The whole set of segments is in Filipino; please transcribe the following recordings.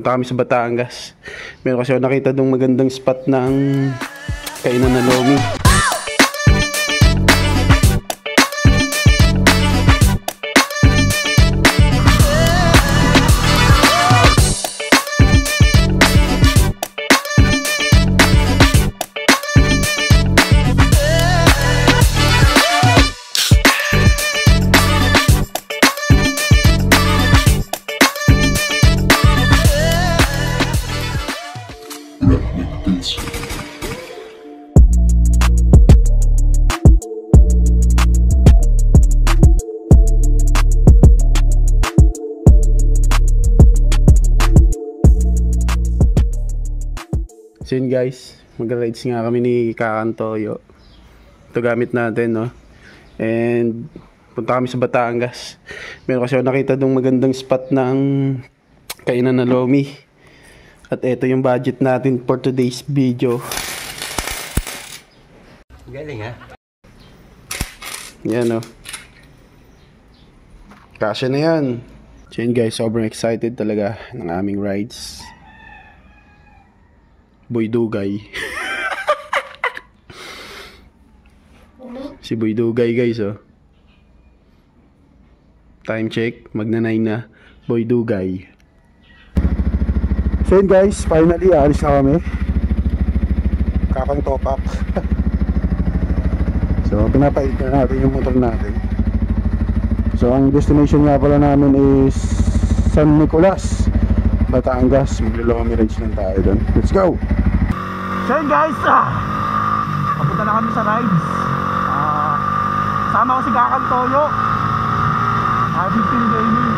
punta kami sa Batangas. Meron kasi ako nakita dong magandang spot ng kainan na lomi. So yun guys, mag-rides nga kami ni Kakantoyo. Ito gamit natin, no? And punta kami sa Batangas. Meron kasi ako nakita dong magandang spot ng kainan na lomi. At ito yung budget natin for today's video. Galing ha? Yan, no? Kasya na yan. So yun guys, sobrang excited talaga ng aming rides. Boy Dugay. Si Boy Dugay guys, oh. Time check, magna-9 na. Boy Dugay. So yun guys, finally alis na kami. Kakang top up. So pinapait na natin yung motor natin. So ang destination nga pala namin is San Nicolas, Batangas. Maglo-lomi rides lang tayo doon. Let's go! So yun guys, papunta na kami sa rides. Sama ko si Kakantoyo, Big Team Gaming.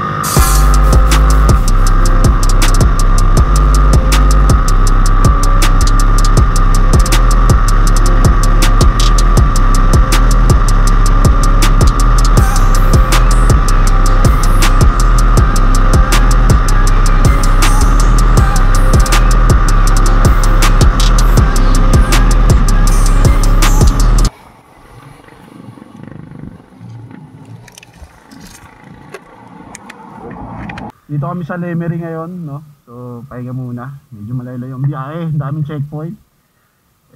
Dito kami sa Lemery ngayon, no? So, pahinga muna. Medyo malayo yung biyahe, daming checkpoint.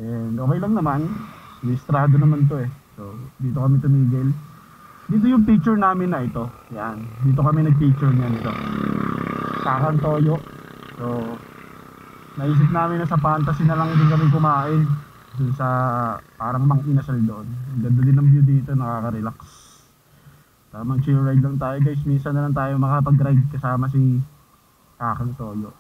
And okay lang naman. Listrado naman to eh. So, dito kami tumigil. Dito yung picture namin na ito. Yan. Dito kami nag-picture niyan ito. Kakantoyo. So, naisip namin na sa fantasy na lang din kami kumain. Dun sa parang Mang Inasal doon. Ganda din ang view dito, nakaka-relax. Tamang chill ride lang tayo guys. Minsan na lang tayo makapag-ride kasama si Kakantoyo.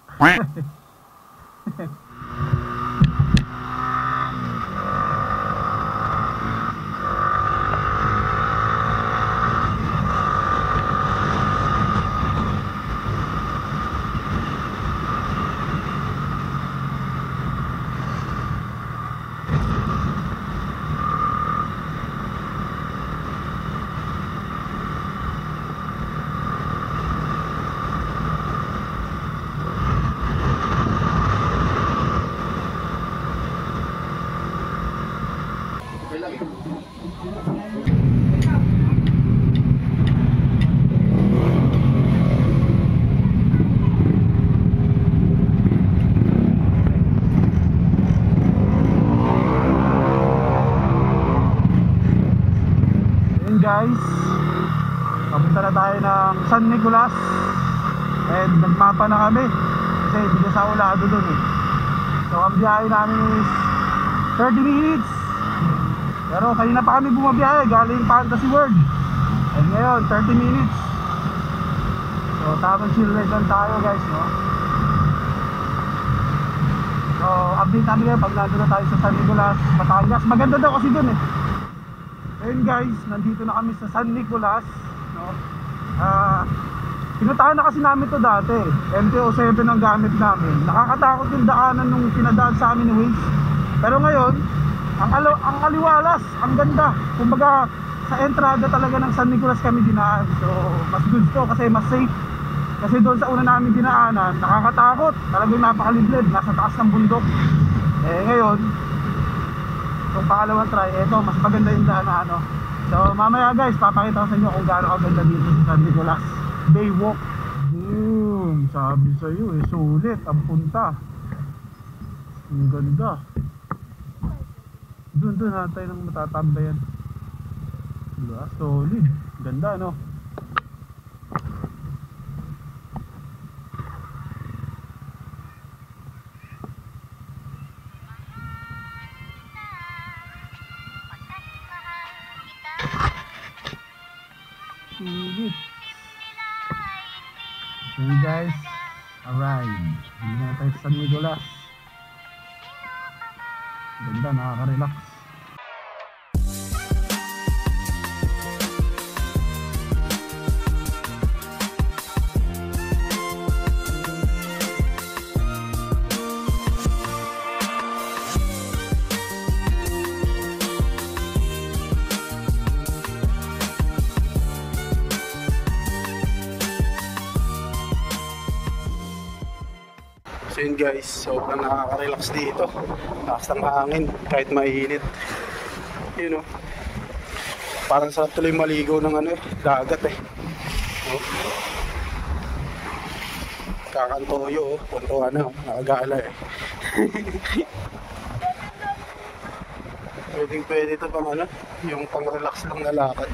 Guys, papunta na tayo ng San Nicolas. And nagmapa na kami kasi hindi sa ulado dun eh. So ang biyahe namin is 30 minutes. Pero kanina pa kami bumabiyahe galing Fantasy World. And ngayon 30 minutes. So tamang chill ride lang tayo guys, no? So update namin ngayon pag nandun na tayo sa San Nicolas, Batangas. Maganda daw kasi dun eh. Ayun guys, nandito na kami sa San Nicolas, no? Pinuntahan na kasi namin to dati. MT-07 ang gamit namin. Nakakatakot yung daanan nung pinadaan sa amin ni Waze. Pero ngayon, ang aliwalas, ang ganda. Kumbaga, sa entrada talaga ng San Nicolas kami dinaan. So, mas gusto kasi mas safe. Kasi doon sa una namin dinaanan, nakakatakot. Talagang napakaliblib, nasa taas ng bundok. Eh ngayon, itong pangalawang try, eto mas maganda yung daan na ano. So mamaya guys, papakita ko sa inyo kung gaano kaganda dito sa San Nicolas Baywalk. Boom! sabi sa'yo eh, sulit ang punta. Ang ganda. Doon tayo nang matatambayan. Diba? Solid. Ganda, no? Sulit. So guys, arrive. Hindi na tayo sa San Nicolas. Ganda, nakaka-relax. So yun guys, sobrang nakaka-relax dito. Lakas ng hangin kahit mainit. Yun o. Parang sarap tuloy maligo ng dagat eh. Kakantoyo o. Punto nakagala eh. Pwede ito pang yung pang relax lang na lakad.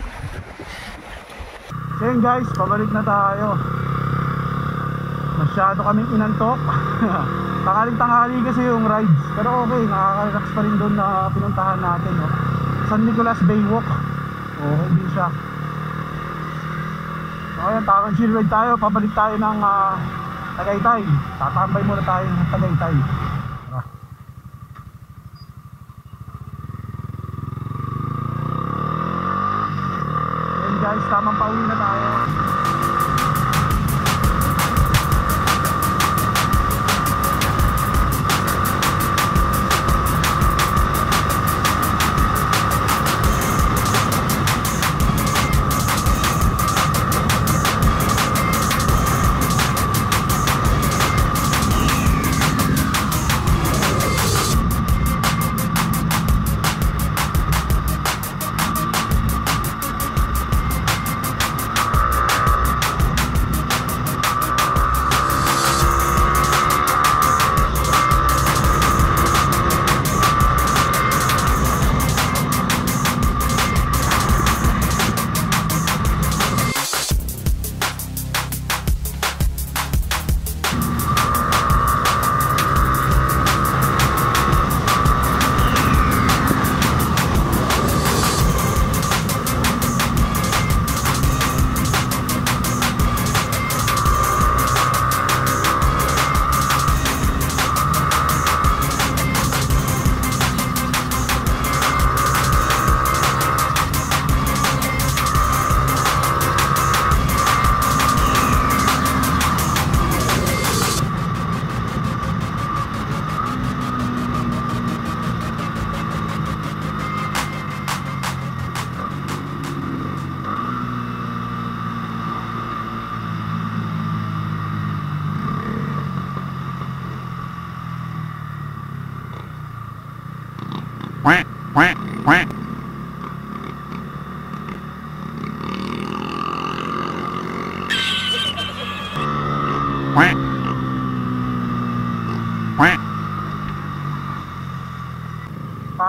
So yun guys, pabalik na tayo. Masyado kaming inantok. Tangaling-tanghali kasi yung rides. Pero okay, nakaka-relax pa rin doon na pinuntahan natin, no? San Nicolas Baywalk. Okay din siya. So ayan, takang chill ride tayo. Pabalik tayo ng Tagaytay. Tatambay muna tayo ng Tagaytay. Tara. Ayan guys, tamang pauwi na tayo.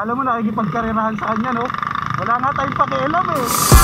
Alam mo, nakikipagkarerahan sa kanya, no? Wala nga tayong pakialam eh.